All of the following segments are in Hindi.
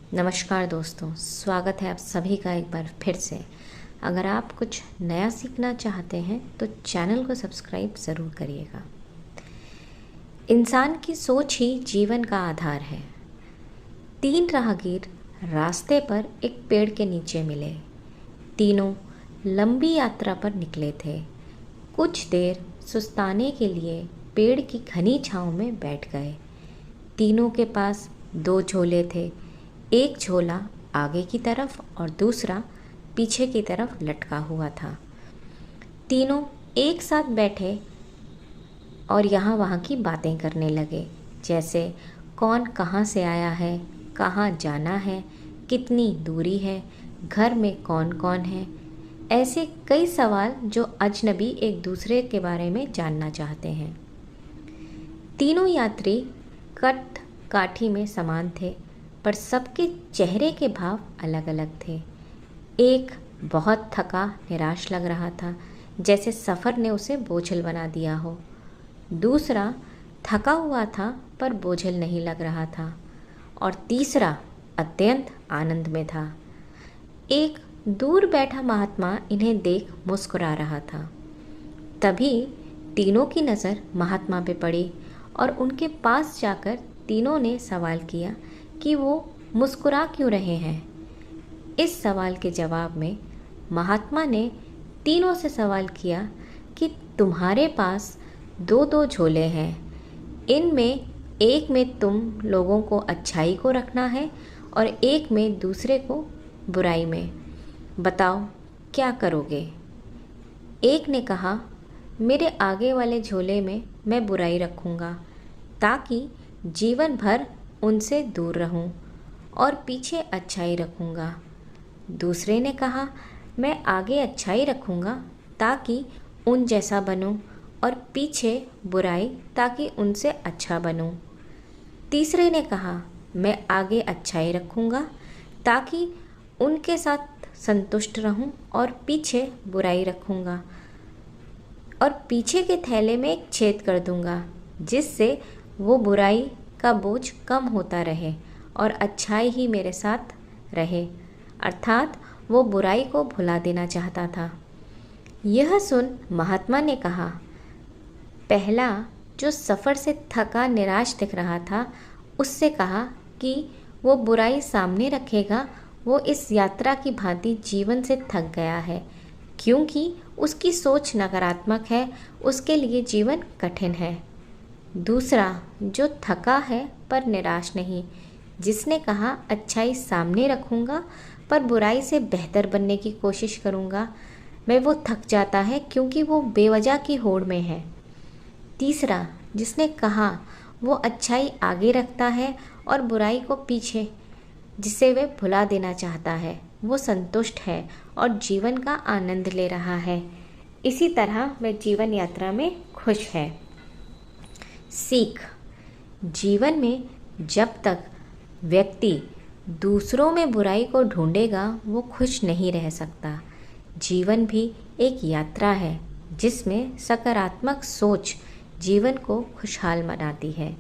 नमस्कार दोस्तों, स्वागत है आप सभी का एक बार फिर से। अगर आप कुछ नया सीखना चाहते हैं तो चैनल को सब्सक्राइब ज़रूर करिएगा। इंसान की सोच ही जीवन का आधार है। 3 राहगीर रास्ते पर एक पेड़ के नीचे मिले। तीनों लंबी यात्रा पर निकले थे। कुछ देर सुस्ताने के लिए पेड़ की घनी छांव में बैठ गए। तीनों के पास 2 झोले थे। एक झोला आगे की तरफ और दूसरा पीछे की तरफ लटका हुआ था। तीनों एक साथ बैठे और यहाँ वहाँ की बातें करने लगे, जैसे कौन कहाँ से आया है, कहाँ जाना है, कितनी दूरी है, घर में कौन कौन है। ऐसे कई सवाल जो अजनबी एक दूसरे के बारे में जानना चाहते हैं। तीनों यात्री कट काठी में समान थे, पर सबके चेहरे के भाव अलग अलग थे। एक बहुत थका निराश लग रहा था, जैसे सफ़र ने उसे बोझल बना दिया हो। दूसरा थका हुआ था पर बोझल नहीं लग रहा था, और तीसरा अत्यंत आनंद में था। एक दूर बैठा महात्मा इन्हें देख मुस्कुरा रहा था। तभी तीनों की नज़र महात्मा पे पड़ी और उनके पास जाकर तीनों ने सवाल किया कि वो मुस्कुरा क्यों रहे हैं। इस सवाल के जवाब में महात्मा ने तीनों से सवाल किया कि तुम्हारे पास 2 झोले हैं, इनमें एक में तुम लोगों को अच्छाई को रखना है और एक में दूसरे को बुराई में। बताओ क्या करोगे। एक ने कहा, मेरे आगे वाले झोले में मैं बुराई रखूँगा ताकि जीवन भर उनसे दूर रहूं, और पीछे अच्छाई रखूँगा। दूसरे ने कहा, मैं आगे अच्छाई रखूँगा ताकि उन जैसा बनूं, और पीछे बुराई ताकि उनसे अच्छा बनूं। तीसरे ने कहा, मैं आगे अच्छाई रखूँगा ताकि उनके साथ संतुष्ट रहूं, और पीछे बुराई रखूँगा और पीछे के थैले में एक छेद कर दूँगा, जिससे वो बुराई का बोझ कम होता रहे और अच्छाई ही मेरे साथ रहे। अर्थात वो बुराई को भुला देना चाहता था। यह सुन महात्मा ने कहा, पहला जो सफ़र से थका निराश दिख रहा था, उससे कहा कि वो बुराई सामने रखेगा। वो इस यात्रा की भांति जीवन से थक गया है, क्योंकि उसकी सोच नकारात्मक है, उसके लिए जीवन कठिन है। दूसरा जो थका है पर निराश नहीं, जिसने कहा अच्छाई सामने रखूँगा पर बुराई से बेहतर बनने की कोशिश करूँगा, मैं वो थक जाता है क्योंकि वो बेवजह की होड़ में है। तीसरा जिसने कहा वो अच्छाई आगे रखता है और बुराई को पीछे, जिसे वे भुला देना चाहता है, वो संतुष्ट है और जीवन का आनंद ले रहा है। इसी तरह वह जीवन यात्रा में खुश है। सीख, जीवन में जब तक व्यक्ति दूसरों में बुराई को ढूंढेगा वो खुश नहीं रह सकता। जीवन भी एक यात्रा है जिसमें सकारात्मक सोच जीवन को खुशहाल बनाती है।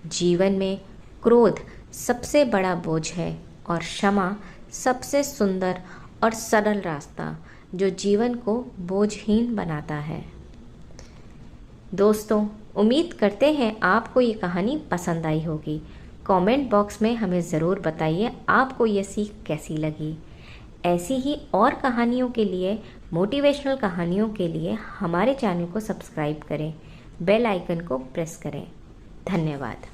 जीवन में क्रोध सबसे बड़ा बोझ है और क्षमा सबसे सुंदर और सरल रास्ता जो जीवन को बोझहीन बनाता है। दोस्तों, उम्मीद करते हैं आपको ये कहानी पसंद आई होगी। कमेंट बॉक्स में हमें ज़रूर बताइए आपको ये सीख कैसी लगी। ऐसी ही और कहानियों के लिए, मोटिवेशनल कहानियों के लिए हमारे चैनल को सब्सक्राइब करें, बेल आइकन को प्रेस करें। धन्यवाद।